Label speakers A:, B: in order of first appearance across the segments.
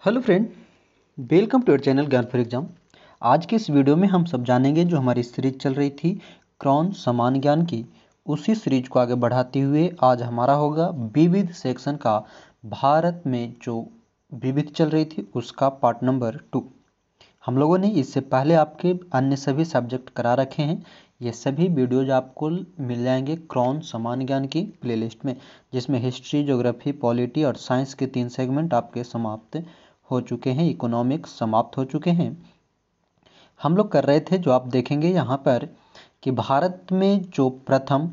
A: Hello friend, welcome to your channel Gyan for exam. आज के इस वीडियो में हम सब जानेंगे जो हमारी सीरीज चल रही थी क्रॉन समान ज्ञान की, उसी सीरीज को आगे बढ़ाते हुए आज हमारा होगा विविध सेक्शन का भारत में जो विविध चल रही थी उसका पार्ट नंबर 2। हम लोगों ने इससे पहले आपके अन्य सभी सब्जेक्ट करा रखे हैं। ये सभी वीडियोज आपको मिल जाएंगे क्रॉन समान ज्ञान की प्लेलिस्ट में, जिसमें हिस्ट्री, ज्योग्राफी, पॉलिटी और साइंस के 3 सेगमेंट आपके समाप्त हो चुके हैं, इकोनॉमिक्स समाप्त हो चुके हैं। हम लोग कर रहे थे, जो आप देखेंगे यहाँ पर, कि भारत में जो प्रथम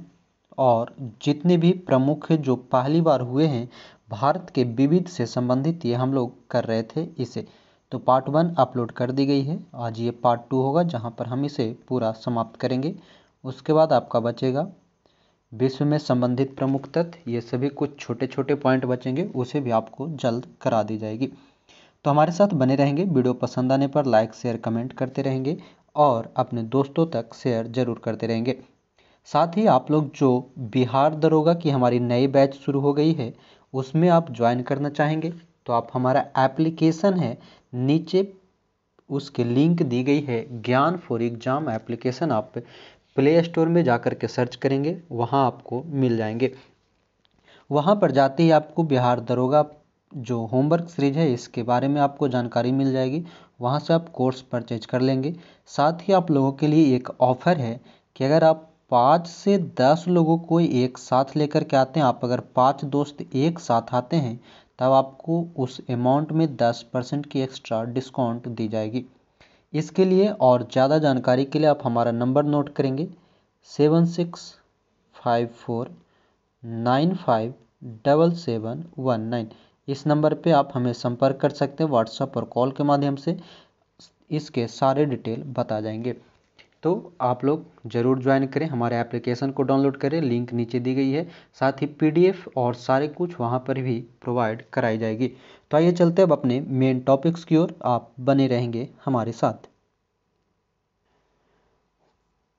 A: और जितने भी प्रमुख जो पहली बार हुए हैं भारत के विविध से संबंधित, ये हम लोग कर रहे थे इसे। तो पार्ट 1 अपलोड कर दी गई है, आज ये पार्ट 2 होगा जहाँ पर हम इसे पूरा समाप्त करेंगे। उसके बाद आपका बचेगा विश्व में संबंधित प्रमुख तथ्य, ये सभी कुछ छोटे छोटे पॉइंट बचेंगे, उसे भी आपको जल्द करा दी जाएगी। तो हमारे साथ बने रहेंगे। वीडियो पसंद आने पर लाइक शेयर कमेंट करते रहेंगे और अपने दोस्तों तक शेयर जरूर करते रहेंगे। साथ ही आप लोग जो बिहार दरोगा की हमारी नई बैच शुरू हो गई है उसमें आप ज्वाइन करना चाहेंगे तो आप हमारा एप्लीकेशन है, नीचे उसके लिंक दी गई है, ज्ञान फॉर एग्जाम एप्लीकेशन, आप प्ले स्टोर में जाकर के सर्च करेंगे, वहाँ आपको मिल जाएंगे। वहाँ पर जाते ही आपको बिहार दरोगा जो होमवर्क सीरीज है इसके बारे में आपको जानकारी मिल जाएगी, वहाँ से आप कोर्स परचेज कर लेंगे। साथ ही आप लोगों के लिए एक ऑफ़र है कि अगर आप 5 से 10 लोगों को एक साथ लेकर के आते हैं, आप अगर 5 दोस्त एक साथ आते हैं तब आपको उस अमाउंट में 10% की एक्स्ट्रा डिस्काउंट दी जाएगी। इसके लिए और ज़्यादा जानकारी के लिए आप हमारा नंबर नोट करेंगे 7654957719। इस नंबर पे आप हमें संपर्क कर सकते हैं, व्हाट्सएप और कॉल के माध्यम से इसके सारे डिटेल बता जाएंगे। तो आप लोग ज़रूर ज्वाइन करें, हमारे एप्लीकेशन को डाउनलोड करें, लिंक नीचे दी गई है। साथ ही पीडीएफ और सारे कुछ वहाँ पर भी प्रोवाइड कराई जाएगी। तो आइए चलते अब अपने मेन टॉपिक्स की ओर, आप बने रहेंगे हमारे साथ।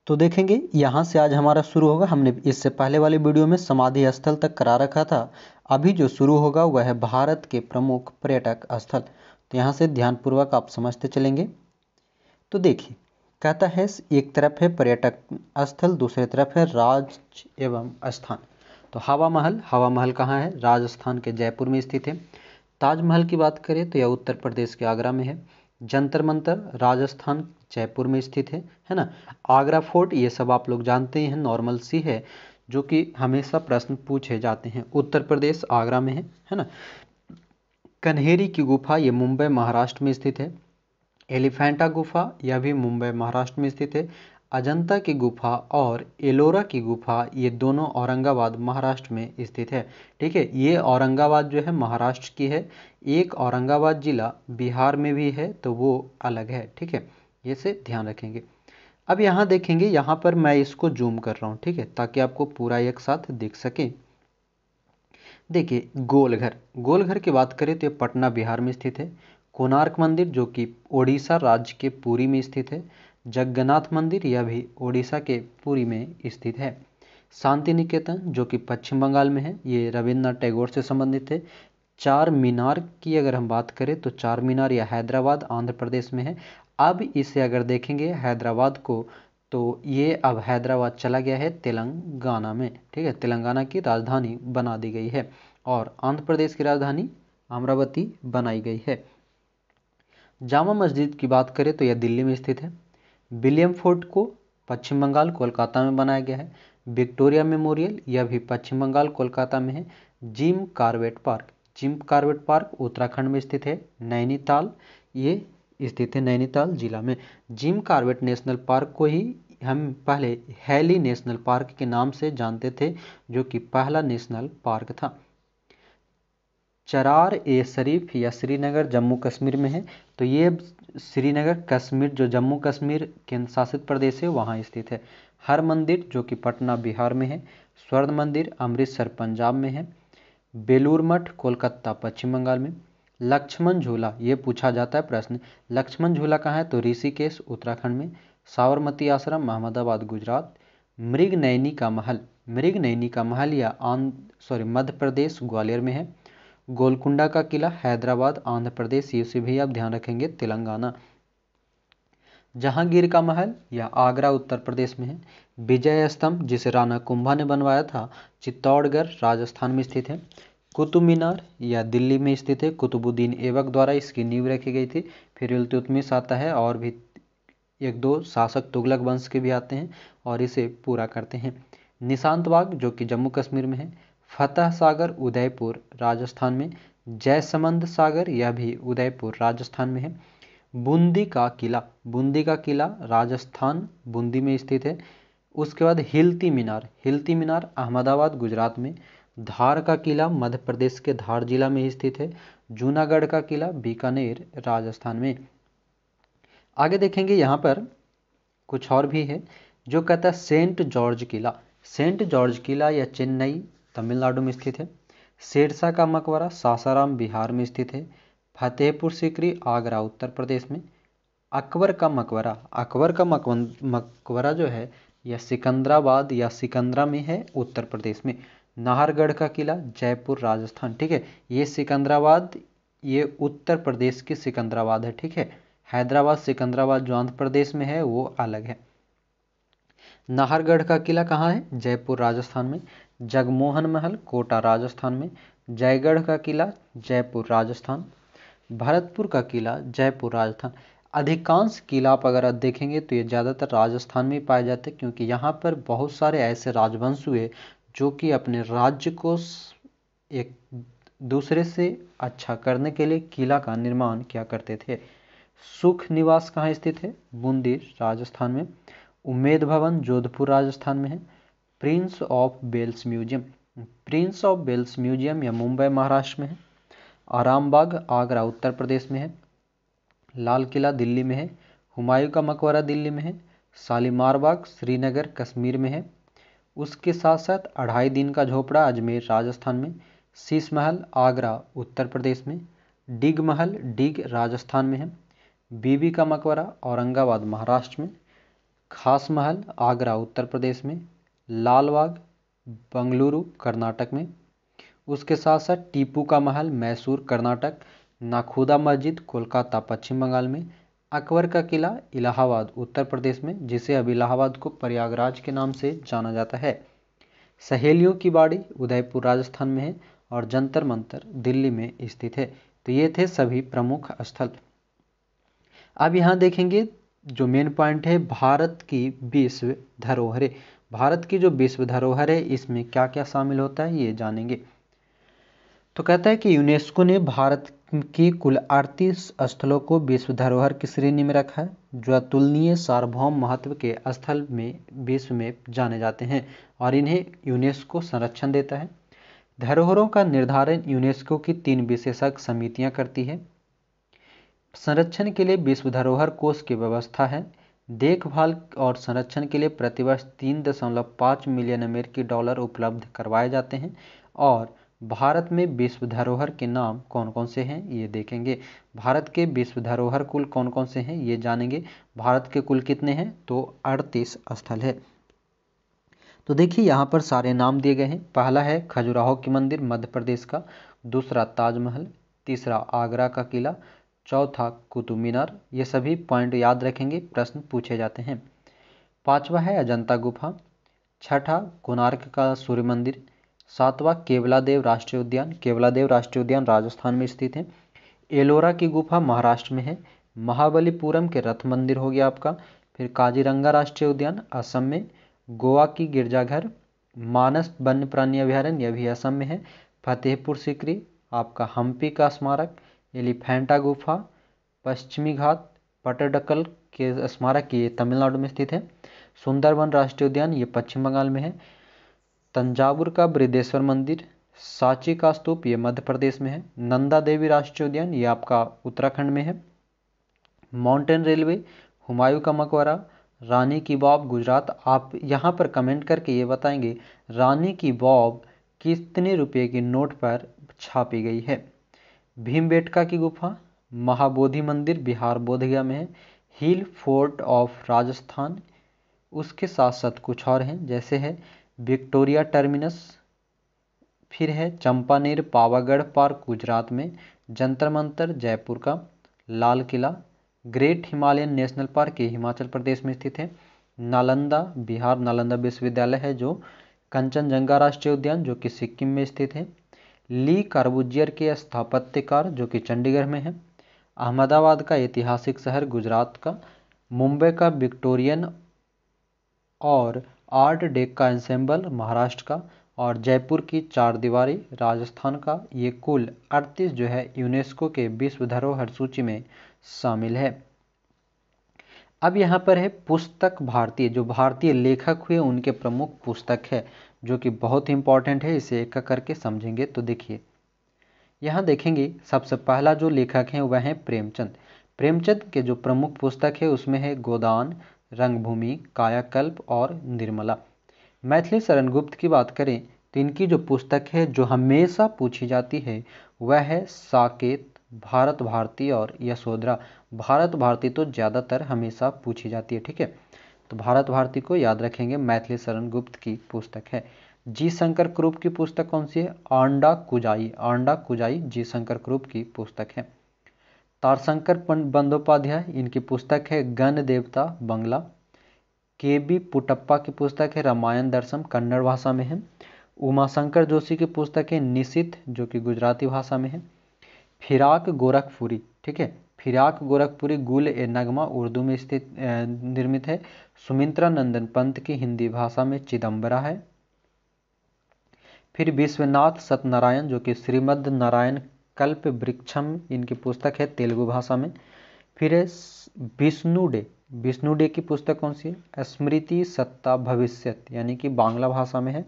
A: तो देखेंगे यहाँ से आज हमारा शुरू होगा, हमने इससे पहले वाले वीडियो में समाधि स्थल तक करा रखा था। अभी जो शुरू होगा वह है भारत के प्रमुख पर्यटक स्थल। तो यहाँ से ध्यानपूर्वक आप समझते चलेंगे। तो देखिए, कहता है एक तरफ है पर्यटक स्थल, दूसरी तरफ है राज्य एवं स्थान। तो हवा महल कहाँ है? राजस्थान के जयपुर में स्थित है। ताजमहल की बात करें तो यह उत्तर प्रदेश के आगरा में है। जंतर मंतर राजस्थान जयपुर में स्थित है ना। आगरा फोर्ट, ये सब आप लोग जानते हैं, नॉर्मल सी है, जो कि हमेशा प्रश्न पूछे जाते हैं, उत्तर प्रदेश आगरा में है ना। कन्हेरी की गुफा, ये मुंबई महाराष्ट्र में स्थित है। एलिफेंटा गुफा, यह भी मुंबई महाराष्ट्र में स्थित है। अजंता की गुफा और एलोरा की गुफा, ये दोनों औरंगाबाद महाराष्ट्र में स्थित है। ठीक है, ये औरंगाबाद जो है महाराष्ट्र की है, एक औरंगाबाद जिला बिहार में भी है, तो वो अलग है। ठीक है, ये से ध्यान रखेंगे। अब यहाँ देखेंगे, यहाँ पर मैं इसको जूम कर रहा हूँ, ठीक है, ताकि आपको पूरा एक साथ दिख सके। देखिए, गोलघर की बात करें तो ये पटना बिहार में स्थित है। कोणार्क मंदिर जो कि ओडिशा राज्य के पुरी में स्थित है। जगन्नाथ मंदिर, यह भी ओडिशा के पुरी में स्थित है। शांति निकेतन जो कि पश्चिम बंगाल में है, ये रविन्द्रनाथ टैगोर से संबंधित है। चार मीनार की अगर हम बात करें तो चार मीनार यह हैदराबाद आंध्र प्रदेश में है। अब इसे अगर देखेंगे हैदराबाद को, तो ये अब हैदराबाद चला गया है तेलंगाना में। ठीक है, तेलंगाना की राजधानी बना दी गई है और आंध्र प्रदेश की राजधानी अमरावती बनाई गई है। जामा मस्जिद की बात करें तो यह दिल्ली में स्थित है। विलियम फोर्ट को पश्चिम बंगाल कोलकाता में बनाया गया है। विक्टोरिया मेमोरियल, यह भी पश्चिम बंगाल कोलकाता में है। जिम कार्बेट पार्क उत्तराखंड में स्थित है। नैनीताल, ये स्थित है नैनीताल जिला में। जिम कार्बेट नेशनल पार्क को ही हम पहले हैली नेशनल पार्क के नाम से जानते थे, जो कि पहला नेशनल पार्क था। चरार ए शरीफ या श्रीनगर जम्मू कश्मीर में है। तो ये श्रीनगर कश्मीर जो जम्मू कश्मीर केंद्र शासित प्रदेश है वहाँ स्थित है। हर मंदिर जो कि पटना बिहार में है। स्वर्ण मंदिर अमृतसर पंजाब में है। बेलूर मठ कोलकाता पश्चिम बंगाल में। लक्ष्मण झूला, ये पूछा जाता है प्रश्न, लक्ष्मण झूला कहाँ है? तो ऋषिकेश उत्तराखंड में। साबरमती आश्रम अहमदाबाद गुजरात। मृगनयनी का महल या मध्य प्रदेश ग्वालियर में है। गोलकुंडा का किला हैदराबाद आंध्र प्रदेश, ये भी आप ध्यान रखेंगे तेलंगाना। जहांगीर का महल या आगरा उत्तर प्रदेश में है। विजय स्तंभ जिसे राणा कुंभा ने बनवाया था चित्तौड़गढ़ राजस्थान में स्थित है। कुतुब मीनार या दिल्ली में स्थित है, कुतुबुद्दीन ऐबक द्वारा इसकी नींव रखी गई थी। फिर इल्तुतमिश आता है और भी एक दो शासक तुगलक वंश के भी आते हैं और इसे पूरा करते हैं। निशांत बाग जो कि जम्मू कश्मीर में है। फतह सागर उदयपुर राजस्थान में। जयसमंद सागर यह भी उदयपुर राजस्थान में है। बूंदी का किला राजस्थान बूंदी में स्थित है। उसके बाद हिल्ती मीनार अहमदाबाद गुजरात में। धार का किला मध्य प्रदेश के धार जिला में स्थित है। जूनागढ़ का किला बीकानेर राजस्थान में। आगे देखेंगे यहाँ पर कुछ और भी है जो कहता है सेंट जॉर्ज किला या चेन्नई तमिलनाडु में स्थित है। शेरशाह का मकबरा सासाराम बिहार में स्थित है। फतेहपुर सीकरी आगरा उत्तर प्रदेश में। अकबर का मकबरा जो है यह सिकंदराबाद या सिकंदरा में है उत्तर प्रदेश में। नाहरगढ़ का किला जयपुर राजस्थान, ठीक है। ये सिकंदराबाद ये उत्तर प्रदेश की सिकंदराबाद है, ठीक है। हैदराबाद सिकंदराबाद जो आंध्र प्रदेश में है वो अलग है। नाहरगढ़ का किला कहाँ है? जयपुर राजस्थान में। जगमोहन महल कोटा राजस्थान में। जयगढ़ का किला जयपुर राजस्थान। भरतपुर का किला जयपुर राजस्थान। अधिकांश किला आप अगर देखेंगे तो ये ज़्यादातर राजस्थान में पाए जाते हैं क्योंकि यहाँ पर बहुत सारे ऐसे राजवंश हुए जो कि अपने राज्य को एक दूसरे से अच्छा करने के लिए किला का निर्माण किया करते थे। सुख निवास कहाँ स्थित है? बूंदी राजस्थान में। उम्मेद भवन जोधपुर राजस्थान में है। प्रिंस ऑफ वेल्स म्यूजियम या मुंबई महाराष्ट्र में है। आरामबाग आगरा उत्तर प्रदेश में है। लाल किला दिल्ली में है। हुमायूं का मकबरा दिल्ली में है। शालीमार बाग श्रीनगर कश्मीर में है। उसके साथ साथ 2.5 दिन का झोपड़ा अजमेर राजस्थान में। शीश महल आगरा उत्तर प्रदेश में। डिग महल डिग राजस्थान में है। बीबी का मकबरा औरंगाबाद महाराष्ट्र में। खास महल आगरा उत्तर प्रदेश में। लाल बाग बंगलुरु कर्नाटक में। उसके साथ साथ टीपू का महल मैसूर कर्नाटक। नाखुदा मस्जिद कोलकाता पश्चिम बंगाल में। अकबर का किला इलाहाबाद उत्तर प्रदेश में, जिसे अब इलाहाबाद को प्रयागराज के नाम से जाना जाता है। सहेलियों की बाड़ी उदयपुर राजस्थान में है और जंतर मंतर दिल्ली में स्थित है। तो ये थे सभी प्रमुख स्थल। अब यहाँ देखेंगे जो मेन पॉइंट है भारत की विश्व धरोहरें। भारत की जो विश्व धरोहर है इसमें क्या क्या शामिल होता है ये जानेंगे। तो कहता है कि यूनेस्को ने भारत की कुल 38 स्थलों को विश्व धरोहर की श्रेणी में रखा है जो अतुलनीय सार्वभौम महत्व के स्थल में विश्व में जाने जाते हैं और इन्हें यूनेस्को संरक्षण देता है। धरोहरों का निर्धारण यूनेस्को की 3 विशेषज्ञ समितियां करती है। संरक्षण के लिए विश्व धरोहर कोष की व्यवस्था है। देखभाल और संरक्षण के लिए प्रतिवर्ष 3.5 मिलियन अमेरिकी डॉलर उपलब्ध करवाए जाते हैं। और भारत में विश्व धरोहर के नाम कौन कौन से हैं ये देखेंगे। भारत के विश्व धरोहर कुल कौन कौन से हैं ये जानेंगे। भारत के कुल कितने हैं? तो 38 स्थल है। तो देखिए यहाँ पर सारे नाम दिए गए हैं। पहला है खजुराहो की मंदिर मध्य प्रदेश का। दूसरा ताजमहल। तीसरा आगरा का किला। चौथा कुतुब मीनार। ये सभी पॉइंट याद रखेंगे, प्रश्न पूछे जाते हैं। पांचवा है अजंता गुफा। छठा कोणार्क का सूर्य मंदिर। सातवां केवलादेव राष्ट्रीय उद्यान। केवलादेव राष्ट्रीय उद्यान राजस्थान में स्थित है। एलोरा की गुफा महाराष्ट्र में है। महाबलीपुरम के रथ मंदिर हो गया आपका। फिर काजीरंगा राष्ट्रीय उद्यान असम में। गोवा की गिरजाघर। मानस वन्य प्राणी अभ्यारण्य यह भी असम में है। फतेहपुर सीकरी आपका हम्पी का स्मारक। एलिफेंटा गुफा। पश्चिमी घाट पट्टडकल के स्मारक ये तमिलनाडु में स्थित है। सुंदरवन राष्ट्रीय उद्यान ये पश्चिम बंगाल में है। तंजावुर का बृहदेश्वर मंदिर। सांची का स्तूप ये मध्य प्रदेश में है। नंदा देवी राष्ट्रीय उद्यान ये आपका उत्तराखंड में है। Mountain railway. हुमायूं का मकबरा। रानी की वाव गुजरात। आप यहाँ पर कमेंट करके ये बताएंगे रानी की वाव कितने रुपये की नोट पर छापी गई है। भीमबेटका की गुफा। महाबोधि मंदिर बिहार बोधगया में है। Hill fort of Rajasthan. उसके साथ साथ कुछ और हैं जैसे है विक्टोरिया टर्मिनस फिर है चंपानेर पावागढ़ पार्क गुजरात में, जंतर मंतर जयपुर का, Lal Qila, great Himalayan national park ये हिमाचल प्रदेश में स्थित है, नालंदा बिहार नालंदा विश्वविद्यालय है जो, कंचनजंगा राष्ट्रीय उद्यान जो कि सिक्किम में स्थित है, ली कार्बूजियर के स्थापत्यकार जो कि चंडीगढ़ में है, अहमदाबाद का ऐतिहासिक शहर गुजरात का, मुंबई का विक्टोरियन और आर्ट डेक्का एंसेंबल महाराष्ट्र का, और जयपुर की चार दीवारी राजस्थान का। ये कुल 38 जो है यूनेस्को के विश्व धरोहर सूची में शामिल है। अब यहाँ पर है पुस्तक भारतीय, जो भारतीय लेखक हुए उनके प्रमुख पुस्तक है जो कि बहुत इंपॉर्टेंट है, इसे एक एक करके समझेंगे। तो देखिए यहाँ देखेंगे सबसे पहला जो लेखक हैं वह है प्रेमचंद। प्रेमचंद के जो प्रमुख पुस्तक है उसमें है गोदान, रंगभूमि, कायाकल्प और निर्मला। मैथिली शरण गुप्त की बात करें तो इनकी जो पुस्तक है जो हमेशा पूछी जाती है वह है साकेत, भारत भारती और यशोधरा। भारत भारती तो ज़्यादातर हमेशा पूछी जाती है, ठीक है, तो भारत भारती को याद रखेंगे, मैथिली शरण गुप्त की पुस्तक है। जी शंकर क्रूप की पुस्तक कौन सी है? आंडा कुजाई, आंडा कुजाई जी शंकर क्रूप की पुस्तक है। तारशंकर बंदोपाध्याय इनकी पुस्तक है गण देवता बंगला। के बी पुटप्पा की पुस्तक है रामायण दर्शन, कन्नड़ भाषा में है। उमाशंकर जोशी की पुस्तक है निशित जो कि गुजराती भाषा में है। फिराक गोरखपुरी, ठीक है, फिराक गोरखपुरी गुल ए नगमा उर्दू में स्थित निर्मित है। सुमित्रा नंदन पंत की हिंदी भाषा में चिदम्बरा है। फिर विश्वनाथ सत्यनारायण जो कि श्रीमद् नारायण कल्प वृक्षम इनकी पुस्तक है तेलुगु भाषा में। फिर है विष्णुडे, विष्णुडे की पुस्तक कौन सी है? स्मृति सत्ता भविष्यत यानी कि बांग्ला भाषा में है।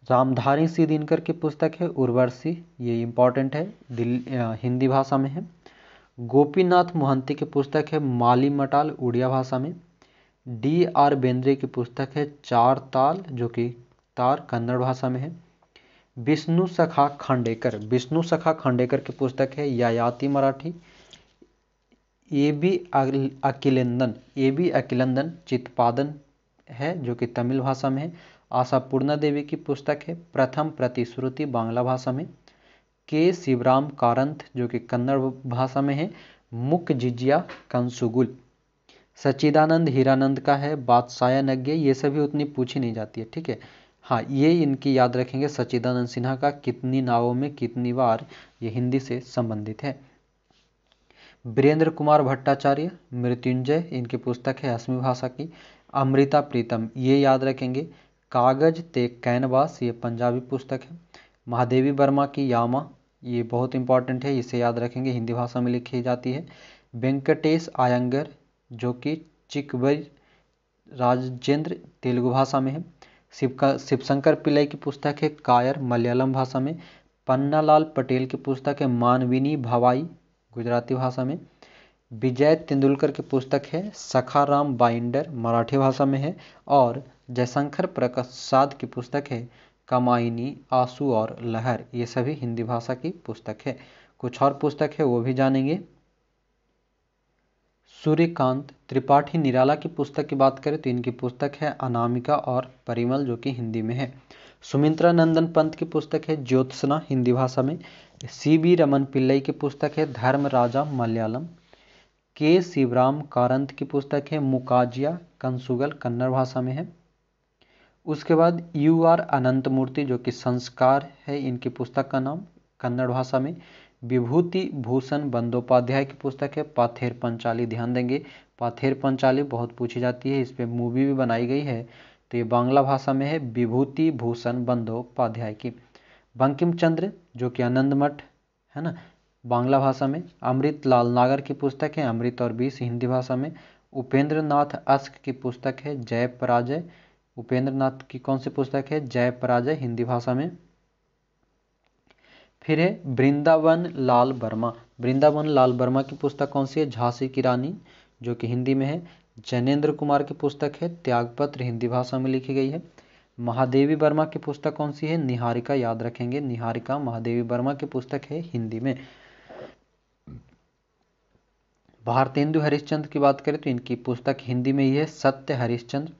A: रामधारी सिंह दिनकर की पुस्तक है उर्वशी, ये इंपॉर्टेंट है, हिंदी भाषा में है। गोपीनाथ मोहंती की पुस्तक है माली मटाल उड़िया भाषा में। डी आर बेंद्रे की पुस्तक है चार ताल जो कि तार कन्नड़ भाषा में है। विष्णु सखा खांडेकर, विष्णु सखा खांडेकर की पुस्तक है यायाति मराठी। ए बी अखिलंदन चित्पादन है जो कि तमिल भाषा में है। आशापूर्णा देवी की पुस्तक है प्रथम प्रतिश्रुति बांग्ला भाषा में। के शिवराम कारंथ जो कि कन्नड़ भाषा में है मुक जिजिया कंसुगुल। सच्चिदानंद हीरानंद का है बादशाह नग्गे, ये सभी उतनी पूछी नहीं जाती है, ठीक है। हाँ, ये इनकी याद रखेंगे, सच्चिदानंद सिन्हा का कितनी नावों में कितनी बार, ये हिंदी से संबंधित है। वीरेंद्र कुमार भट्टाचार्य मृत्युंजय इनकी पुस्तक है असमी भाषा की। अमृता प्रीतम ये याद रखेंगे। कागज ते कैनवास ये पंजाबी पुस्तक है। महादेवी वर्मा की यामा ये बहुत इंपॉर्टेंट है, इसे याद रखेंगे, हिंदी भाषा में लिखी जाती है। वेंकटेश आयंगर जो कि चिकबई राजेंद्र तेलुगु भाषा में है। शिवशंकर पिल्लई की पुस्तक है कायर मलयालम भाषा में। पन्नालाल पटेल की पुस्तक है मानविनी भवाई गुजराती भाषा में। विजय तेंदुलकर की पुस्तक है सखाराम बाइंडर मराठी भाषा में है। और जयशंकर प्रसाद की पुस्तक है कमायनी, आंसू और लहर, ये सभी हिंदी भाषा की पुस्तक है। कुछ और पुस्तक है वो भी जानेंगे। सूर्यकांत त्रिपाठी निराला की पुस्तक की बात करें तो इनकी पुस्तक है अनामिका और परिमल जो कि हिंदी में है। सुमित्रा नंदन पंत की पुस्तक है ज्योत्सना हिंदी भाषा में। सी बी रमन पिल्लई की पुस्तक है धर्म राजा मलयालम। के शिवराम कारंत की पुस्तक है मुकाजिया कंसुगल कन्नड़ भाषा में है। उसके बाद यू आर अनंतमूर्ति जो कि संस्कार है इनकी पुस्तक का नाम, कन्नड़ भाषा में। विभूति भूषण बंदोपाध्याय की पुस्तक है पाथेर पंचाली, ध्यान देंगे पाथेर पंचाली बहुत पूछी जाती है, इस पर मूवी भी बनाई गई है, तो ये बांग्ला भाषा में है विभूति भूषण बंदोपाध्याय की। बंकिम चंद्र जो कि आनंद मठ है ना, बांग्ला भाषा में। अमृत लाल नागर की पुस्तक है अमृत और बीस हिंदी भाषा में। उपेंद्र नाथ अस्क की पुस्तक है जय पराजय, उपेंद्र नाथ की कौन सी पुस्तक है? जय पराजय हिंदी भाषा में। फिर है वृंदावन लाल वर्मा, वृंदावन लाल वर्मा की पुस्तक कौन सी है? झांसी की रानी जो कि हिंदी में है। जैनेन्द्र कुमार की पुस्तक है त्यागपत्र हिंदी भाषा में लिखी गई है। महादेवी वर्मा की पुस्तक कौन सी है? निहारिका, याद रखेंगे निहारिका महादेवी वर्मा की पुस्तक है हिंदी में। भारतेंदु हरिश्चंद्र की बात करें तो इनकी पुस्तक हिंदी में ही है सत्य हरिश्चंद्र।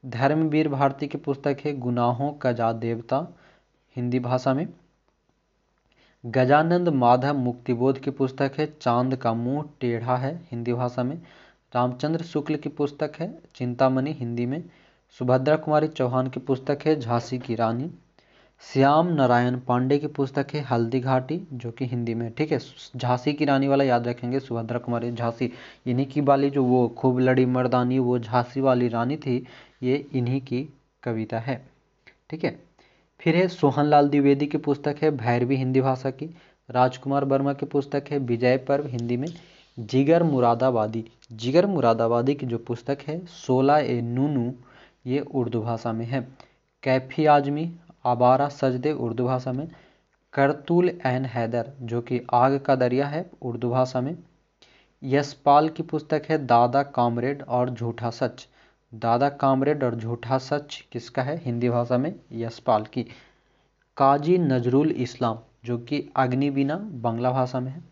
A: धर्मवीर भारती की पुस्तक है गुनाहों का जा देवता, हिंदी भाषा में। गजानंद माधव मुक्तिबोध की पुस्तक है चांद का मुंह टेढ़ा है, हिंदी भाषा में। रामचंद्र शुक्ल की पुस्तक है चिंतामणि, हिंदी में। सुभद्रा कुमारी चौहान की पुस्तक है झांसी की रानी। श्याम नारायण पांडे की पुस्तक है हल्दी घाटी, जो कि हिंदी में, ठीक है। झांसी की रानी वाला याद रखेंगे, सुभद्रा कुमारी झांसी, इन्हीं की वाली जो वो खूब लड़ी मर्दानी वो झांसी वाली रानी थी, ये इन्हीं की कविता है, ठीक है। फिर है सोहनलाल द्विवेदी की पुस्तक है भैरवी, हिंदी भाषा की। राजकुमार वर्मा की पुस्तक है विजय पर्व, हिंदी में। जिगर मुरादाबादी, जिगर मुरादाबादी की जो पुस्तक है 16 ए नूनू, ये उर्दू भाषा में है। कैफी आजमी आवारा सजदे, उर्दू भाषा में। करतुल एन हैदर, जो कि आग का दरिया है, उर्दू भाषा में। यशपाल की पुस्तक है दादा कामरेड और झूठा सच, दादा कामरेड और झूठा सच किसका है, हिंदी भाषा में, यशपाल की। काजी नजरुल इस्लाम, जो कि अग्निवीणा, बांग्ला भाषा में है।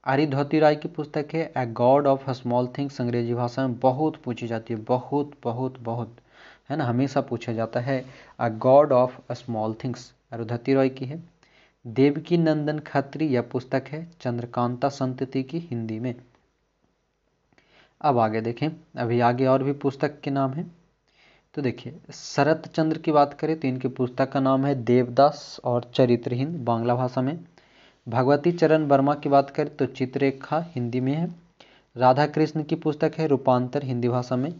A: अरिधोती राय की पुस्तक है a god of small things, अंग्रेजी भाषा में बहुत पूछी जाती है, बहुत बहुत बहुत, है ना, हमेशा पूछा जाता है। A god of small things Arundhati Roy की है। देवकी नंदन खत्री, यह पुस्तक है चंद्रकांता संतति की, हिंदी में। अब आगे देखें, अभी आगे और भी पुस्तक के नाम हैं। तो देखिए शरत चंद्र की बात करें तो इनकी पुस्तक का नाम है देवदास और चरित्रहीन, बांग्ला भाषा में। भगवती चरण वर्मा की बात करें तो चित्ररेखा, हिंदी में है। राधा कृष्ण की पुस्तक है रूपांतर, हिंदी भाषा में।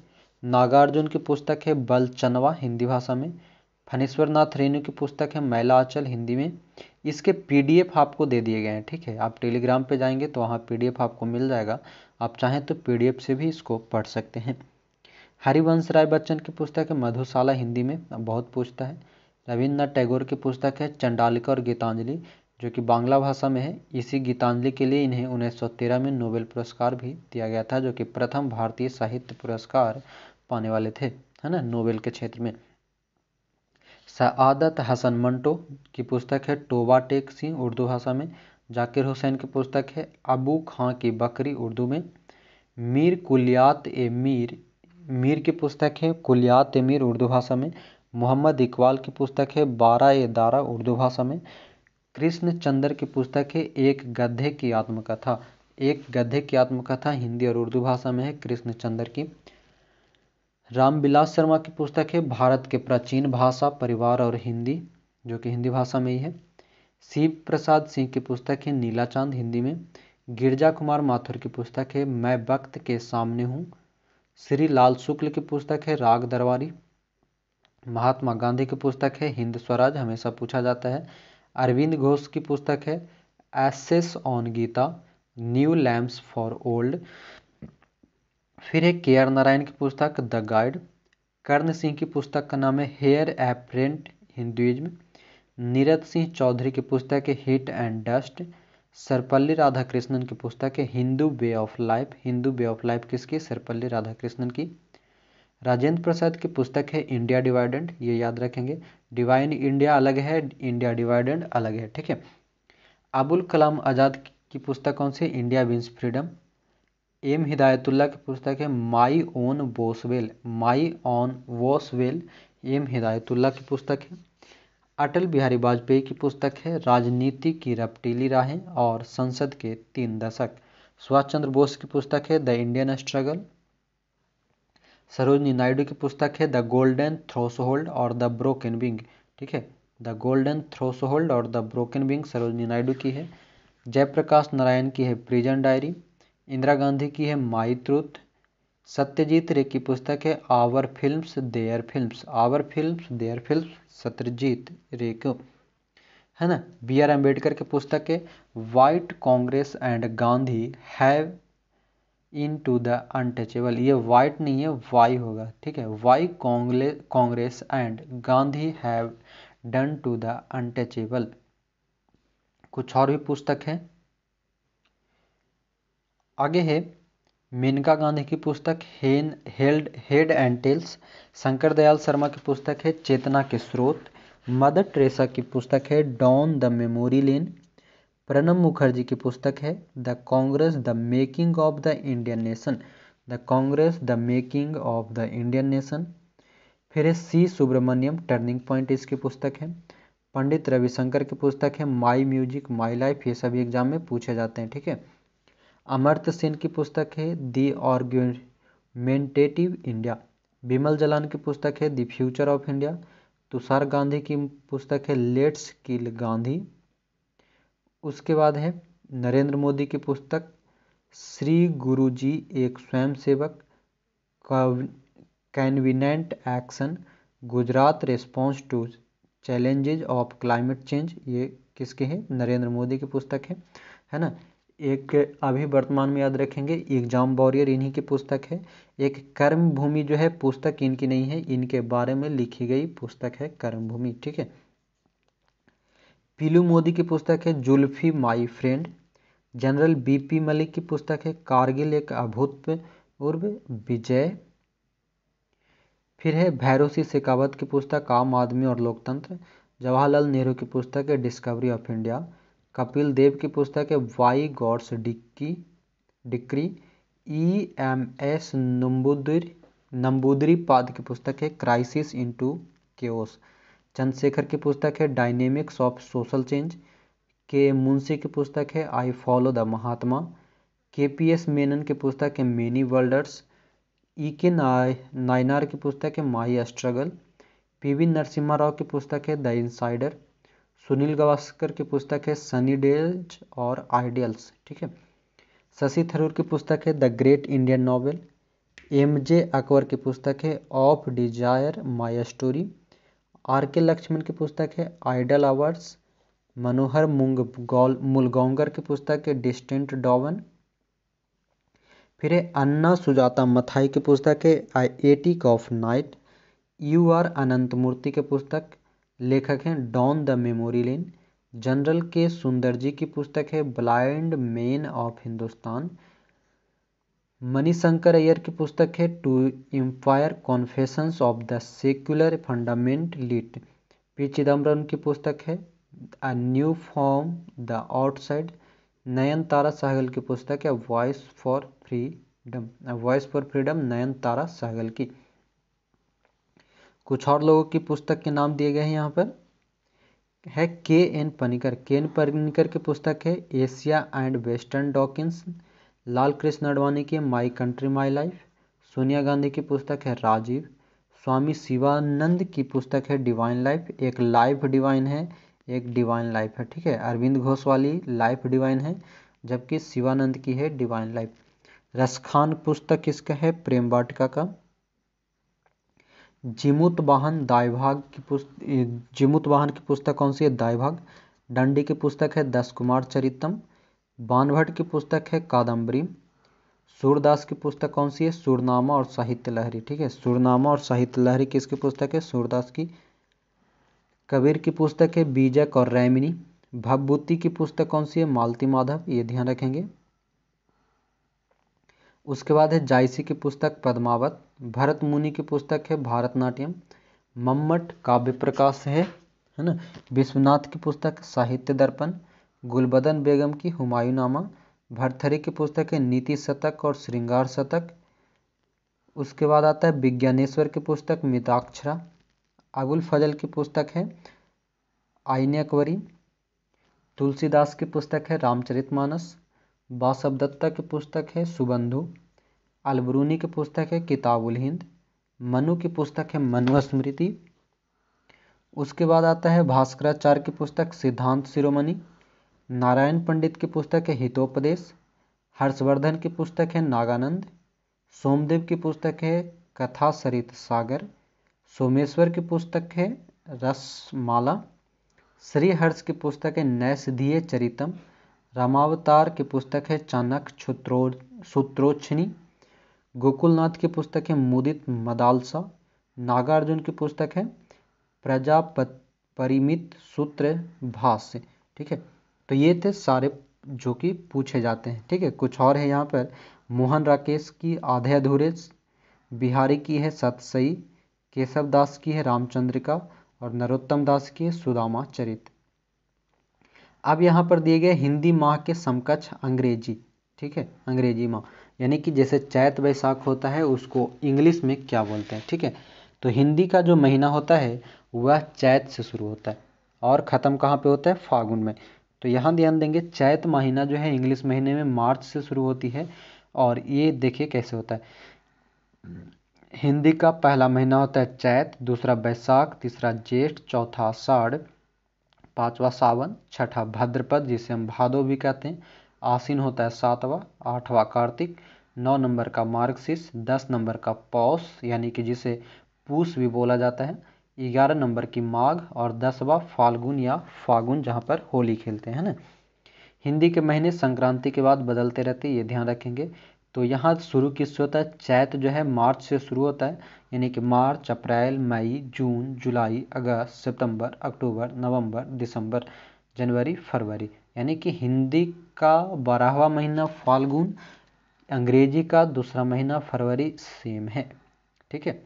A: नागार्जुन की पुस्तक है बलचनवा, हिंदी भाषा में। फणीश्वर नाथ रेणु की पुस्तक है मैलाचल, हिंदी में। इसके पीडीएफ आपको दे दिए गए हैं, ठीक है। आप टेलीग्राम पे जाएंगे तो वहाँ पीडीएफ आपको मिल जाएगा, आप चाहें तो पीडीएफ से भी इसको पढ़ सकते हैं। हरिवंश राय बच्चन की पुस्तक है मधुशाला, हिंदी में, बहुत पूछता है। रविन्द्रनाथ टैगोर की पुस्तक है चंडालिका और गीतांजलि, जो कि बांग्ला भाषा में है। इसी गीतांजलि के लिए इन्हें 1913 में नोबेल पुरस्कार भी दिया गया था, जो कि प्रथम भारतीय साहित्य पुरस्कार पाने वाले थे, है ना, नोबेल के क्षेत्र में। सआदत हसन मंटो की पुस्तक है टोबा टेक सिंह, उर्दू भाषा में। जाकिर हुसैन की पुस्तक है अबू खां की बकरी, उर्दू में। मीर कुलियात ए मीर, मीर की पुस्तक है कुलियात ए मीर, उर्दू भाषा में। मोहम्मद इकबाल की पुस्तक है 12 ए दारा, उर्दू भाषा में। कृष्ण चंद्र की पुस्तक है एक गधे की आत्मकथा, एक गधे की आत्मकथा, हिंदी और उर्दू भाषा में है कृष्ण चंद्र की। रामविलास शर्मा की पुस्तक है भारत के प्राचीन भाषा परिवार और हिंदी, जो कि हिंदी भाषा में ही है। शिव प्रसाद सिंह की पुस्तक है नीला चांद, हिंदी में। गिरजा कुमार माथुर की पुस्तक है मैं वक्त के सामने हूँ। श्री लाल शुक्ल की पुस्तक है राग दरबारी। महात्मा गांधी की पुस्तक है हिंद स्वराज, हमेशा पूछा जाता है। अरविंद घोष की पुस्तक है essays on Gita, new lamps for old. फिर है के आर नारायण की पुस्तक द गाइड। कर्ण सिंह की पुस्तक का नाम है हेयर एप्रेंट हिंदुइज्म। नीरज सिंह चौधरी की पुस्तक है hit and dust. Sarvepalli Radhakrishnan की पुस्तक है Hindu way of life, Hindu way of life किसकी, सर्वपल्ली राधाकृष्णन की। राजेंद्र प्रसाद की पुस्तक है इंडिया डिवाइडेड, ये याद रखेंगे, डिवाइन इंडिया अलग है, इंडिया डिवाइडेड अलग है, ठीक है। अबुल कलाम आज़ाद की पुस्तक कौन सी, India wins freedom. M Hidayatullah की पुस्तक है my own Boswell, my own Boswell, M Hidayatullah की पुस्तक है। अटल बिहारी वाजपेयी की पुस्तक है राजनीति की रपटीली राहें और संसद के 3 दशक। सुभाष चंद्र बोस की पुस्तक है the Indian struggle. Sarojini Naidu की पुस्तक है द गोल्डन थ्रेशोल्ड और द ब्रोकन विंग, ठीक है, द गोल्डन थ्रेशोल्ड और the broken wing Sarojini Naidu की है। जयप्रकाश नारायण की है प्रिजन डायरी। इंदिरा गांधी की है माई ट्रूथ। सत्यजीत रे की पुस्तक है our films their films, our films their films, Satyajit Ray को, है ना। बी आर अम्बेडकर की पुस्तक है white Congress and Gandhi have in to the untouchable, ये वाइट नहीं है वाई होगा, ठीक है, why Congress and Gandhi have done to the untouchable. कुछ और भी पुस्तक है, आगे है मेनका गांधी की पुस्तक head and tales. Shankar Dayal Sharma की पुस्तक है चेतना के स्रोत। मदर टेरेसा की पुस्तक है down the memory lane. Pranab Mukherjee की पुस्तक है the Congress the making of the Indian nation, the Congress the making of the Indian nation. फिर है सी सुब्रमण्यम टर्निंग पॉइंट इसकी पुस्तक है। पंडित रविशंकर की पुस्तक है माई म्यूजिक माई लाइफ, ये सभी एग्जाम में पूछे जाते हैं। ठीक है। अमर्त्य सेन की पुस्तक है दी आर्गुमेंटेटिव इंडिया। बिमल जलान की पुस्तक है the future of India. Tushar Gandhi की पुस्तक है लेट्स किल गांधी। उसके बाद है नरेंद्र मोदी की पुस्तक श्री गुरु जी एक स्वयंसेवक, convenient action, Gujarat response to challenges of climate change, ये किसके हैं? नरेंद्र मोदी की पुस्तक है ना। एक अभी वर्तमान में याद रखेंगे एग्जाम वॉरियर इन्हीं की पुस्तक है। एक कर्म भूमि जो है पुस्तक इनकी नहीं है, इनके बारे में लिखी गई पुस्तक है कर्म भूमि। ठीक है। पीलू मोदी की पुस्तक है Zulfi my friend. General BP Malik की पुस्तक है कारगिल एक अभूतपूर्व विजय। फिर है भैरों सिंह शेखावत की पुस्तक आम आदमी और लोकतंत्र। जवाहरलाल नेहरू की पुस्तक है discovery of India. Kapil Dev की पुस्तक है by god's decree. EMS Namboodiripad की पुस्तक है क्राइसिस इनटू केओस। चंद्रशेखर की पुस्तक है डायनेमिक्स ऑफ सोशल चेंज। के मुंशी की पुस्तक है I follow the Mahatma. KPS Menon की पुस्तक है मेनी वर्ल्डर्स। EK नायनार की पुस्तक है माई स्ट्रगल। PV नरसिम्हा राव की पुस्तक है द इनसाइडर। सुनील गावस्कर की पुस्तक है सनी डेज और आइडियल्स। ठीक है। शशि थरूर की पुस्तक है the great Indian novel. MJ Akbar की पुस्तक है of desire my story. RK Laxman की पुस्तक है आइडल आवर्स। मनोहर मुलगोंगर की पुस्तक है डिस्टेंट डॉवन। फिर है अन्ना सुजाता मथाई की पुस्तक है attic of night. UR Ananthamurthy के पुस्तक लेखक हैं down the memory lane. General K Sundar ji की पुस्तक है blind man of Hindustan. Manishankar Aiyar की पुस्तक है to empire confessions of the secular fundamentalist. P Chidambaram की पुस्तक है a new form the outside. Nayantara Sahgal की पुस्तक है voice for freedom Nayantara Sahgal की। कुछ और लोगों की पुस्तक के नाम दिए गए हैं यहाँ पर है KN पनिकर की पुस्तक है Asia and western Dawkins. Lal Krishna Advani की my country my life. Sonia Gandhi की पुस्तक है राजीव। स्वामी शिवानंद की पुस्तक है डिवाइन लाइफ। एक लाइफ डिवाइन है, एक डिवाइन लाइफ है। ठीक है। अरविंद घोष वाली लाइफ डिवाइन है, जबकि शिवानंद की है डिवाइन लाइफ। रसखान पुस्तक किसका है? प्रेम वाटिका का। जिमुत वाहन की पुस्तक कौन सी है? दायभाग। दंडी की पुस्तक है 10 कुमार चरितम। बाणभट्ट की पुस्तक है कादम्बरी। सूरदास की पुस्तक कौन सी है? सूरनामा और साहित्य लहरी। ठीक है। सूरनामा और साहित्य लहरी किसकी पुस्तक है? सूरदास की। कबीर की पुस्तक है बीजक और रैमिनी। भवभूति की पुस्तक कौन सी है? मालती माधव, ये ध्यान रखेंगे। उसके बाद है जायसी की पुस्तक पद्मावत। भरत मुनि की पुस्तक है भारतनाट्यम। मम्मट काव्य प्रकाश है ना। विश्वनाथ की पुस्तक साहित्य दर्पण। गुलबदन बेगम की हुमायूंनामा। भरथरी की पुस्तक है नीति शतक और श्रृंगार शतक। उसके बाद आता है विज्ञानेश्वर की पुस्तक मिताक्षरा। अबुल फजल की पुस्तक है आईने अकबरी। तुलसीदास की पुस्तक है रामचरितमानस। बासव दत्ता की पुस्तक है सुबंधु। अलबरूनी की पुस्तक है किताबुल हिंद। मनु की पुस्तक है मनुस्मृति। उसके बाद आता है भास्कराचार्य की पुस्तक सिद्धांत शिरोमणि। नारायण पंडित की पुस्तक है हितोपदेश। हर्षवर्धन की पुस्तक है नागानंद। सोमदेव की पुस्तक है कथा सरित सागर। सोमेश्वर की पुस्तक है रसमाला। श्रीहर्ष की पुस्तक है नैषधीय चरितम। रामावतार की पुस्तक है चाणक्य सूत्रोच्छिनी। गोकुलनाथ की पुस्तक है मुदित मदालसा। नागार्जुन की पुस्तक है प्रजापरिमित सूत्र भाष्य। ठीक है। तो ये थे सारे जो कि पूछे जाते हैं। ठीक है। कुछ और है यहाँ पर, मोहन राकेश की आधे अधूरे, बिहारी की है सतसई, केशव दास की है रामचंद्रिका और नरोत्तम दास की है सुदामा चरित। अब यहाँ पर दिए गए हिंदी माह के समकक्ष अंग्रेजी। ठीक है। अंग्रेजी माह यानी कि जैसे चैत वैशाख होता है उसको इंग्लिश में क्या बोलते हैं। ठीक है। तो हिंदी का जो महीना होता है वह चैत से शुरू होता है। और ख़त्म कहाँ पे होता है, फागुन में। तो यहाँ ध्यान देंगे, चैत महीना जो है इंग्लिश महीने में मार्च से शुरू होती है, और ये देखिए कैसे होता है। हिंदी का पहला महीना होता है चैत, दूसरा बैसाख, तीसरा जेठ, चौथा आषाढ़, पांचवा सावन, छठा भाद्रपद जिसे हम भादो भी कहते हैं, आश्विन होता है सातवां, आठवां कार्तिक, 9 नंबर का मार्गशीर्ष, 10 नंबर का पौष यानी कि जिसे पूष भी बोला जाता है, 11 नंबर की माघ, और 10वां फाल्गुन या फागुन जहाँ पर होली खेलते हैं ना। हिंदी के महीने संक्रांति के बाद बदलते रहते हैं, ये ध्यान रखेंगे। तो यहाँ शुरू किससे होता है, चैत जो है मार्च से शुरू होता है, यानी कि मार्च, अप्रैल, मई, जून, जुलाई, अगस्त, सितंबर, अक्टूबर, नवंबर, दिसंबर, जनवरी, फरवरी, यानी कि हिंदी का 12वां महीना फाल्गुन, अंग्रेजी का दूसरा महीना फरवरी सेम है। ठीक है,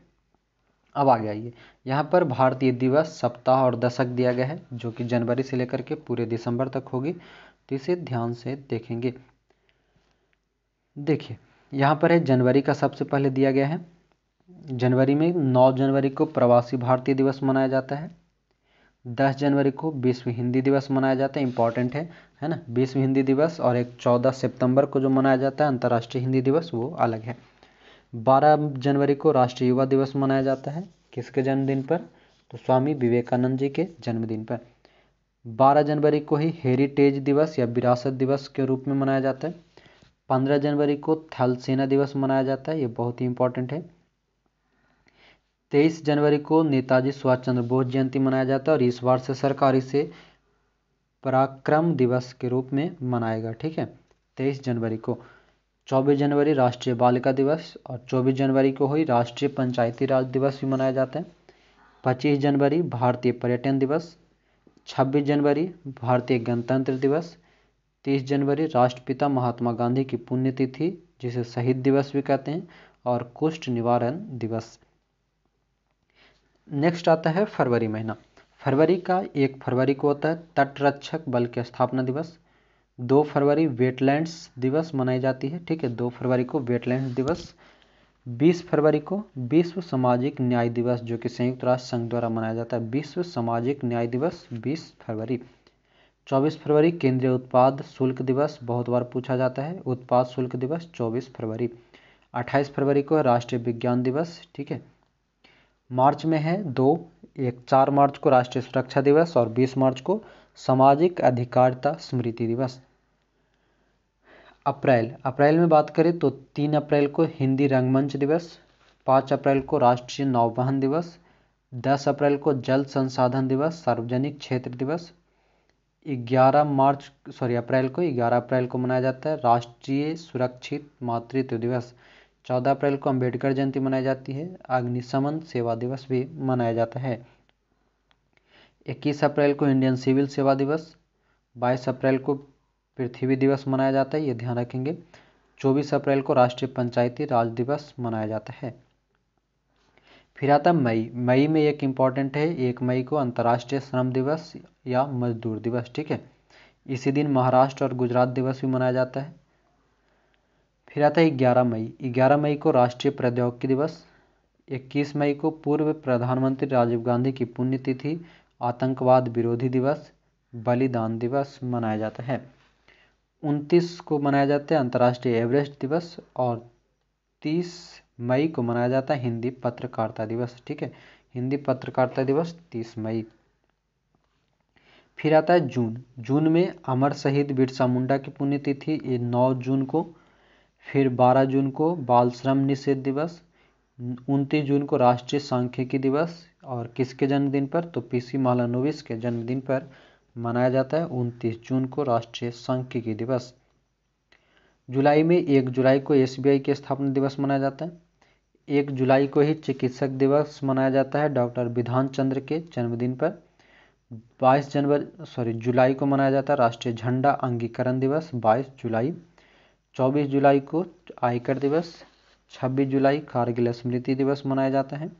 A: अब आगे आइए, यहाँ पर भारतीय दिवस, सप्ताह और दशक दिया गया है, जो कि जनवरी से लेकर के पूरे दिसंबर तक होगी, तो इसे ध्यान से देखेंगे। देखिए यहाँ पर है, जनवरी का सबसे पहले दिया गया है। जनवरी में 9 जनवरी को प्रवासी भारतीय दिवस मनाया जाता है। 10 जनवरी को विश्व हिंदी दिवस मनाया जाता है, इंपॉर्टेंट है ना, विश्व हिंदी दिवस। और एक 14 सितंबर को जो मनाया जाता है अंतर्राष्ट्रीय हिंदी दिवस, वो अलग है। 12 जनवरी को राष्ट्रीय युवा दिवस मनाया जाता है, किसके जन्मदिन पर, तो स्वामी विवेकानंद जी के जन्मदिन पर। 12 जनवरी को ही हेरिटेज दिवस या विरासत दिवस के रूप में मनाया जाता है। 15 जनवरी को थल सेना दिवस मनाया जाता है, ये बहुत ही इंपॉर्टेंट है। 23 जनवरी को नेताजी सुभाष चंद्र बोस जयंती मनाया जाता है, और इस बार से सरकार इसे पराक्रम दिवस के रूप में मनाएगा। ठीक है, 23 जनवरी को। 24 जनवरी राष्ट्रीय बालिका दिवस, और 24 जनवरी को ही राष्ट्रीय पंचायती राज दिवस भी मनाया जाता है। 25 जनवरी भारतीय पर्यटन दिवस। 26 जनवरी भारतीय गणतंत्र दिवस। 30 जनवरी राष्ट्रपिता महात्मा गांधी की पुण्यतिथि जिसे शहीद दिवस भी कहते हैं, और कुष्ठ निवारण दिवस। नेक्स्ट आता है फरवरी महीना। फरवरी का 1 फरवरी को होता है तटरक्षक बल की स्थापना दिवस। 2 फरवरी वेटलैंड्स दिवस मनाई जाती है। ठीक है, 2 फरवरी को वेटलैंड्स दिवस। 20 फरवरी को विश्व सामाजिक न्याय दिवस, जो कि संयुक्त राष्ट्र संघ द्वारा मनाया जाता है, विश्व सामाजिक न्याय दिवस 20 फरवरी। 24 फरवरी केंद्रीय उत्पाद शुल्क दिवस, बहुत बार पूछा जाता है, उत्पाद शुल्क दिवस 24 फरवरी। 28 फरवरी को राष्ट्रीय विज्ञान दिवस। ठीक है, मार्च में है 2, एक 4 मार्च को राष्ट्रीय सुरक्षा दिवस, और 20 मार्च को सामाजिक अधिकारिता स्मृति दिवस। अप्रैल में बात करें तो 3 अप्रैल को हिंदी रंगमंच दिवस। 5 अप्रैल को राष्ट्रीय नौवहन दिवस। 10 अप्रैल को जल संसाधन दिवस, सार्वजनिक क्षेत्र दिवस। 11 अप्रैल को मनाया जाता है राष्ट्रीय सुरक्षित मातृत्व दिवस। 14 अप्रैल को अंबेडकर जयंती मनाई जाती है। अग्निशमन सेवा दिवस भी मनाया जाता है। 21 अप्रैल को इंडियन सिविल सेवा दिवस। 22 अप्रैल को पृथ्वी दिवस मनाया जाता है, ये ध्यान रखेंगे। 24 अप्रैल को राष्ट्रीय पंचायती राज दिवस मनाया जाता है। फिर आता है मई में एक इम्पॉर्टेंट है, 1 मई को अंतर्राष्ट्रीय श्रम दिवस या मजदूर दिवस। ठीक है, इसी दिन महाराष्ट्र और गुजरात दिवस भी मनाया जाता है। फिर आता है 11 मई को राष्ट्रीय प्रौद्योगिकी दिवस। 21 मई को पूर्व प्रधानमंत्री राजीव गांधी की पुण्यतिथि, आतंकवाद विरोधी दिवस, बलिदान दिवस मनाया जाता है। 29 को मनाया जाता है अंतर्राष्ट्रीय एवरेस्ट दिवस, और 30 मई को मनाया जाता है हिंदी पत्रकारिता दिवस। ठीक है, हिंदी पत्रकारिता दिवस 30 मई। फिर आता है जून में अमर शहीद बिरसा मुंडा की पुण्यतिथि, ये 9 जून को। फिर 12 जून को बाल श्रम निषेध दिवस। 29 जून को राष्ट्रीय सांख्यिकी दिवस, और किसके जन्मदिन पर, तो पीसी महालनोबिस के जन्मदिन पर मनाया जाता है 29 जून को राष्ट्रीय सांख्यिकी दिवस। जुलाई में 1 जुलाई को एसबीआई के स्थापना दिवस मनाया जाता है। 1 जुलाई को ही चिकित्सक दिवस मनाया जाता है डॉक्टर विधान चंद्र के जन्मदिन पर। 22 जुलाई को मनाया जाता है राष्ट्रीय झंडा अंगीकरण दिवस, 22 जुलाई। 24 जुलाई को आयकर दिवस। 26 जुलाई कारगिल स्मृति दिवस मनाया जाता है।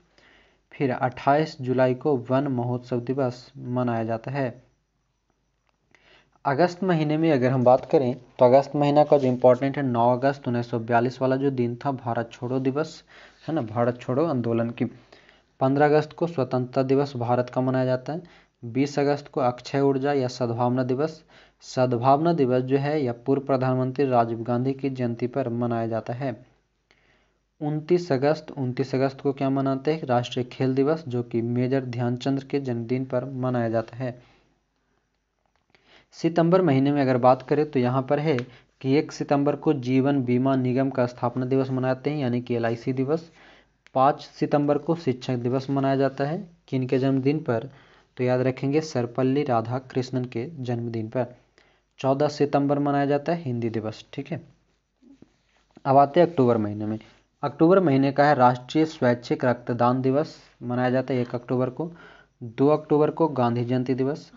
A: फिर 28 जुलाई को वन महोत्सव दिवस मनाया जाता है। अगस्त महीने में अगर हम बात करें तो अगस्त महीना का जो इम्पोर्टेंट है 9 अगस्त 1942 वाला जो दिन था भारत छोड़ो दिवस है ना, भारत छोड़ो आंदोलन की। 15 अगस्त को स्वतंत्रता दिवस भारत का मनाया जाता है। 20 अगस्त को अक्षय ऊर्जा या सद्भावना दिवस। सद्भावना दिवस जो है यह पूर्व प्रधानमंत्री राजीव गांधी की जयंती पर मनाया जाता है। 29 अगस्त को क्या मनाते हैं? राष्ट्रीय खेल दिवस, जो कि मेजर ध्यानचंद के जन्मदिन पर मनाया जाता है। सितंबर महीने में अगर बात करें तो यहाँ पर है कि 1 सितंबर को जीवन बीमा निगम का स्थापना दिवस मनाते हैं, यानी कि LIC दिवस। 5 सितंबर को शिक्षक दिवस मनाया जाता है। किनके जन्मदिन पर? तो याद रखेंगे सर्वपल्ली राधाकृष्णन के जन्मदिन पर। 14 सितंबर मनाया जाता है हिंदी दिवस। ठीक है, अब आते हैं अक्टूबर महीने में। अक्टूबर महीने का है राष्ट्रीय स्वैच्छिक रक्तदान दिवस, मनाया जाता है 1 अक्टूबर को। 2 अक्टूबर को गांधी जयंती दिवस।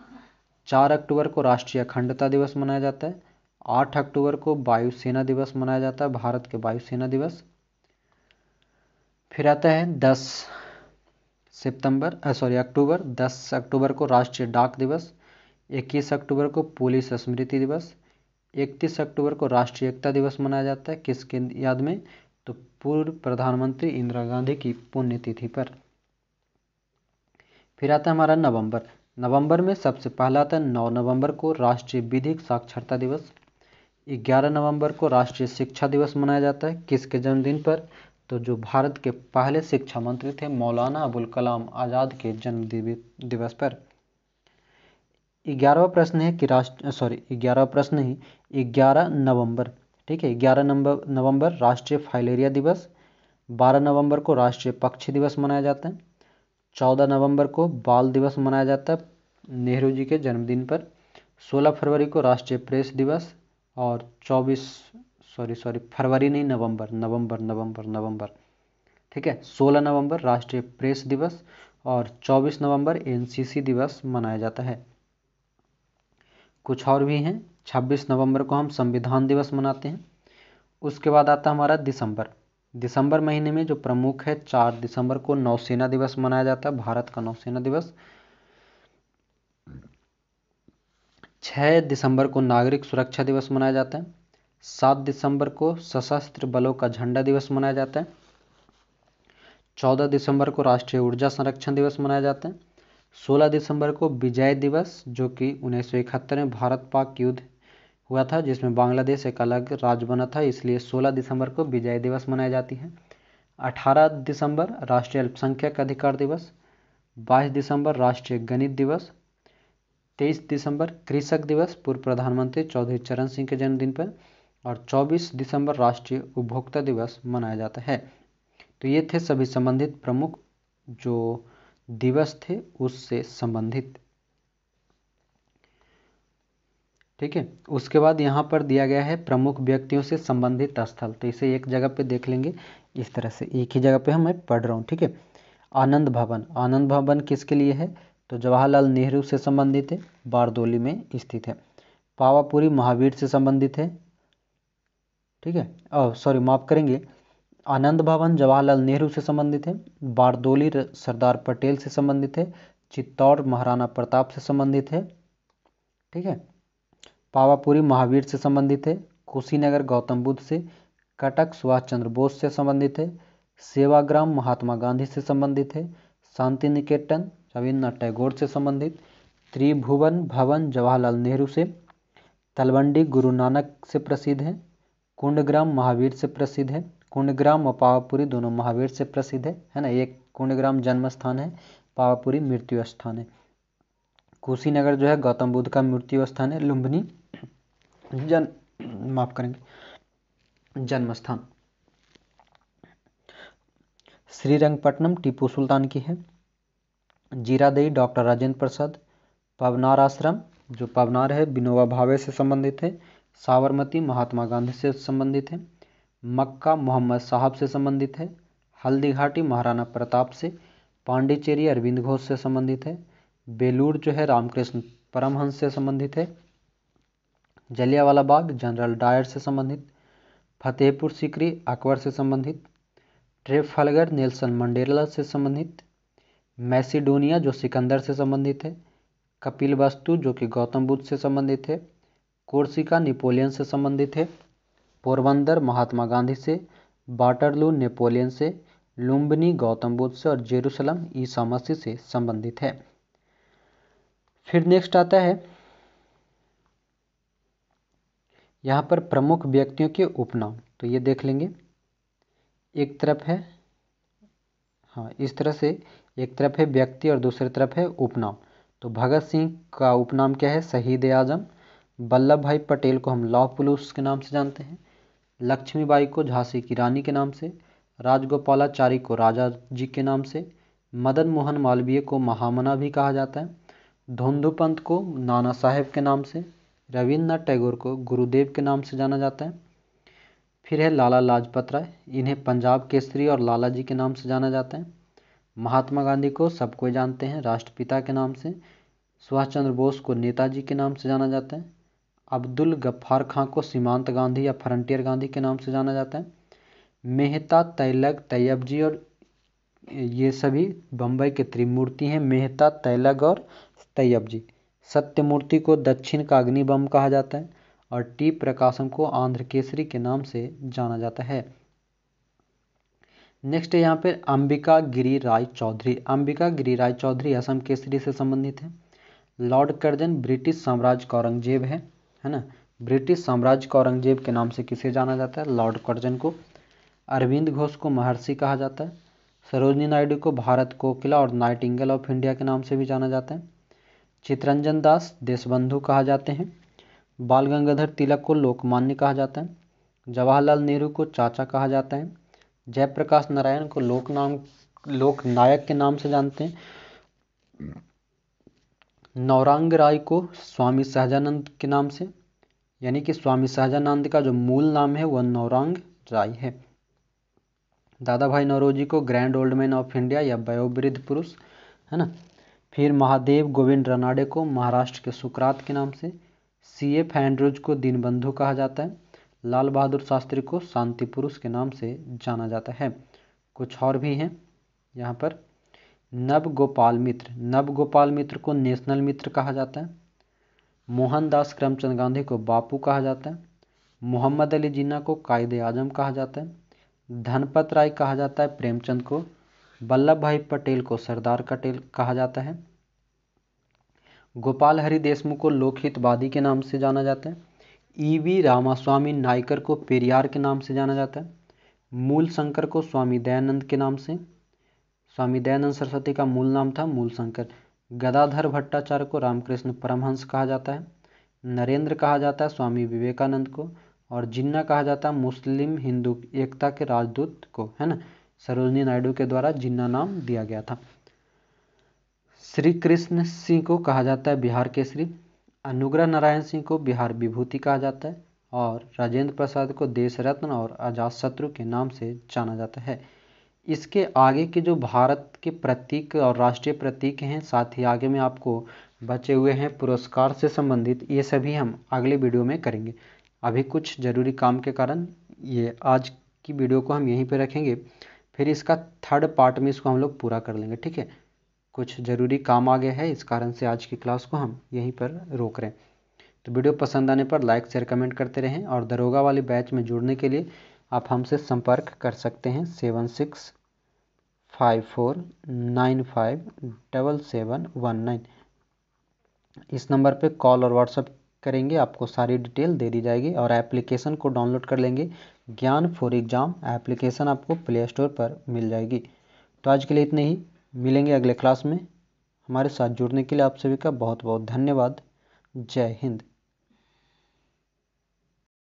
A: 4 अक्टूबर को राष्ट्रीय अखंडता दिवस मनाया जाता है। 8 अक्टूबर को वायुसेना दिवस मनाया जाता है, भारत के वायुसेना दिवस। फिर आता है 10 अक्टूबर। 10 अक्टूबर को राष्ट्रीय डाक दिवस। 21 अक्टूबर को पुलिस स्मृति दिवस। 31 अक्टूबर को राष्ट्रीय एकता दिवस मनाया जाता है, किसके याद में? तो पूर्व प्रधानमंत्री इंदिरा गांधी की पुण्यतिथि पर। फिर आता है हमारा नवंबर। नवंबर में सबसे पहला आता है 9 नवंबर को राष्ट्रीय विधिक साक्षरता दिवस। 11 नवंबर को राष्ट्रीय शिक्षा दिवस मनाया जाता है, किसके जन्मदिन पर? तो जो भारत के पहले शिक्षा मंत्री थे मौलाना अबुल कलाम आज़ाद के जन्म दिवस पर। 11वां प्रश्न है कि 11 नवंबर, ठीक है, 11 नवंबर राष्ट्रीय फाइलेरिया दिवस। 12 नवंबर को राष्ट्रीय पक्षी दिवस मनाया जाता है। 14 नवंबर को बाल दिवस मनाया जाता है नेहरू जी के जन्मदिन पर। 16 फरवरी को राष्ट्रीय प्रेस दिवस। और नवंबर, ठीक है, 16 नवंबर राष्ट्रीय प्रेस दिवस और 24 नवंबर NCC दिवस मनाया जाता है। कुछ और भी हैं। 26 नवंबर को हम संविधान दिवस मनाते हैं। उसके बाद आता हमारा दिसंबर। दिसंबर महीने में जो प्रमुख है, 4 दिसंबर को नौसेना दिवस मनाया जाता है, भारत का नौसेना दिवस। 6 दिसंबर को नागरिक सुरक्षा दिवस मनाया जाता है। 7 दिसंबर को सशस्त्र बलों का झंडा दिवस मनाया जाता है। 14 दिसंबर को राष्ट्रीय ऊर्जा संरक्षण दिवस मनाया जाता है। 16 दिसंबर को विजय दिवस, जो कि 1971 में भारत पाक युद्ध हुआ था जिसमें बांग्लादेश एक अलग राज्य बना था, इसलिए 16 दिसंबर को विजय दिवस मनाई जाती है। 18 दिसंबर राष्ट्रीय अल्पसंख्यक अधिकार दिवस। 22 दिसंबर राष्ट्रीय गणित दिवस। 23 दिसंबर कृषक दिवस, पूर्व प्रधानमंत्री चौधरी चरण सिंह के जन्मदिन पर। और 24 दिसंबर राष्ट्रीय उपभोक्ता दिवस मनाया जाता है। तो ये थे सभी संबंधित प्रमुख जो दिवस थे उससे संबंधित। ठीक है, उसके बाद यहाँ पर दिया गया है प्रमुख व्यक्तियों से संबंधित स्थल, तो इसे एक जगह पे देख लेंगे इस तरह से, एक ही जगह पे हम मैं पढ़ रहा हूँ। ठीक है, आनंद भवन। आनंद भवन किसके लिए है? तो जवाहरलाल नेहरू से संबंधित है, बारदोली में स्थित है। पावापुरी महावीर से संबंधित है। ठीक है, माफ करेंगे, आनंद भवन जवाहरलाल नेहरू से संबंधित है। बारदोली सरदार पटेल से संबंधित है। चित्तौड़ महाराणा प्रताप से संबंधित है। ठीक है, पावापुरी महावीर से संबंधित है। कुशीनगर गौतम बुद्ध से। कटक सुभाष चंद्र बोस से संबंधित है। सेवाग्राम महात्मा गांधी से संबंधित है। शांति निकेतन रविन्द्रनाथ टैगोर से संबंधित। त्रिभुवन भवन जवाहरलाल नेहरू से। तलवंडी गुरु नानक से प्रसिद्ध है। कुंडग्राम महावीर से प्रसिद्ध है। कुंडग्राम और पावापुरी दोनों महावीर से प्रसिद्ध है ना। एक कुंडग्राम जन्म स्थान है, पावापुरी मृत्यु स्थान है। कुशीनगर जो है गौतम बुद्ध का मृत्यु स्थान है। लुम्बिनी जन्म स्थान। श्रीरंगपट्टनम टीपू सुल्तान की है। जीरादेई डॉक्टर राजेंद्र प्रसाद। पवनार आश्रम, जो पवनार है विनोबा भावे से संबंधित है। साबरमती महात्मा गांधी से संबंधित है। मक्का मोहम्मद साहब से संबंधित है। हल्दी घाटी महाराणा प्रताप से। पांडिचेरी अरविंद घोष से संबंधित है। बेलूर जो है रामकृष्ण परमहंस से संबंधित है। जलियांवाला बाग जनरल डायर से संबंधित। फतेहपुर सीकरी अकबर से संबंधित। ट्रेफालगर नेल्सन मंडेला से संबंधित। मैसिडोनिया जो सिकंदर से संबंधित है। कपिलवस्तु जो कि गौतम बुद्ध से संबंधित है। कोर्सिका नेपोलियन से संबंधित है। पोरबंदर महात्मा गांधी से। वाटरलू नेपोलियन से। लुम्बिनी गौतम बुद्ध से और जेरूसलम ईसा मसीह से संबंधित है। फिर नेक्स्ट आता है यहाँ पर प्रमुख व्यक्तियों के उपनाम, तो ये देख लेंगे। एक तरफ है, हाँ इस तरह से, एक तरफ है व्यक्ति और दूसरी तरफ है उपनाम। तो भगत सिंह का उपनाम क्या है? शहीद ए आजम। वल्लभ भाई पटेल को हम लौह पुरुष के नाम से जानते हैं। लक्ष्मीबाई को झांसी की रानी के नाम से। राजगोपालाचारी को राजा जी के नाम से। मदन मोहन मालवीय को महामना भी कहा जाता है। धोंदूपंत को नाना साहेब के नाम से। रविन्द्रनाथ टैगोर को गुरुदेव के नाम से जाना जाता है। फिर है लाला लाजपत राय, इन्हें पंजाब केसरी और लाला जी के नाम से जाना जाता है। महात्मा गांधी को सब कोई जानते हैं राष्ट्रपिता के नाम से। सुभाष चंद्र बोस को नेताजी के नाम से जाना जाता है। अब्दुल गफ्फार खां को सीमांत गांधी या फ्रंटियर गांधी के नाम से जाना जाता है। मेहता, तैलग, तैयब जी और ये सभी बम्बई के त्रिमूर्ति हैं, मेहता, तैलग और तैयब जी। सत्यमूर्ति को दक्षिण का अग्निबम कहा जाता है और टी प्रकाशम को आंध्र केसरी के नाम से जाना जाता है। नेक्स्ट है यहाँ पे अंबिका गिरी राय चौधरी। अंबिका गिरी राय चौधरी असम केसरी से संबंधित है। लॉर्ड कर्जन ब्रिटिश साम्राज्य का औरंगजेब है ना। ब्रिटिश साम्राज्य का औरंगजेब के नाम से किसे जाना जाता है? लॉर्ड कर्जन को। अरविंद घोष को महर्षि कहा जाता है। सरोजनी नायडू को भारत कोकिला और नाइटिंगेल ऑफ इंडिया के नाम से भी जाना जाता है। चित्तरंजन दास देशबंधु कहा जाते हैं। बाल गंगाधर तिलक को लोकमान्य कहा जाता है। जवाहरलाल नेहरू को चाचा कहा जाता है। जयप्रकाश नारायण को लोकनायक के नाम से जानते हैं। नौरांग राय को स्वामी सहजानंद के नाम से, यानी कि स्वामी सहजानंद का जो मूल नाम है वह नौरांग राय है। दादा भाई नौरोजी को grand old man of India या वयोवृद्ध पुरुष, है ना। फिर महादेव गोविंद रनाडे को महाराष्ट्र के सुकरात के नाम से। C.F. एंड्रूज को दीनबंधु कहा जाता है। लाल बहादुर शास्त्री को शांति पुरुष के नाम से जाना जाता है। कुछ और भी हैं यहाँ पर। नव गोपाल मित्र को नेशनल मित्र कहा जाता है। मोहनदास करमचंद गांधी को बापू कहा जाता है। मोहम्मद अली जिन्ना को कायदे आजम कहा जाता है। धनपत राय कहा जाता है प्रेमचंद को। वल्लभ भाई पटेल को सरदार पटेल कहा जाता है। गोपाल हरि देशमुख को लोकहितवादी के नाम से जाना जाता है। E.V. रामास्वामी नायकर को पेरियार के नाम से जाना जाता है। मूल शंकर को स्वामी दयानंद के नाम से, स्वामी दयानंद सरस्वती का मूल नाम था मूल शंकर। गदाधर भट्टाचार्य को रामकृष्ण परमहंस कहा जाता है। नरेंद्र कहा जाता है स्वामी विवेकानंद को। और जिन्ना कहा जाता है मुस्लिम हिंदू एकता के राजदूत को, है ना। सरोजनी नायडू के द्वारा जिन्ना नाम दिया गया था। श्री कृष्ण सिंह को कहा जाता है बिहार केसरी। अनुग्रह नारायण सिंह को बिहार विभूति कहा जाता है। और राजेंद्र प्रसाद को देश रत्न और अजातशत्रु के नाम से जाना जाता है। इसके आगे के जो भारत के प्रतीक और राष्ट्रीय प्रतीक हैं, साथ ही आगे में आपको बचे हुए हैं पुरस्कार से संबंधित, ये सभी हम अगले वीडियो में करेंगे। अभी कुछ ज़रूरी काम के कारण ये आज की वीडियो को हम यहीं पे रखेंगे, फिर इसका थर्ड पार्ट में इसको हम लोग पूरा कर लेंगे, ठीक है। कुछ ज़रूरी काम आ गया है, इस कारण से आज की क्लास को हम यहीं पर रोक रहे हैं। तो वीडियो पसंद आने पर लाइक शेयर कमेंट करते रहें और दरोगा वाले बैच में जुड़ने के लिए आप हमसे संपर्क कर सकते हैं 7654957719। इस नंबर पे कॉल और व्हाट्सएप करेंगे, आपको सारी डिटेल दे दी जाएगी और एप्लीकेशन को डाउनलोड कर लेंगे। ज्ञान फॉर एग्ज़ाम एप्लीकेशन आपको प्ले स्टोर पर मिल जाएगी। तो आज के लिए इतने ही, मिलेंगे अगले क्लास में। हमारे साथ जुड़ने के लिए आप सभी का बहुत बहुत धन्यवाद। जय हिंद।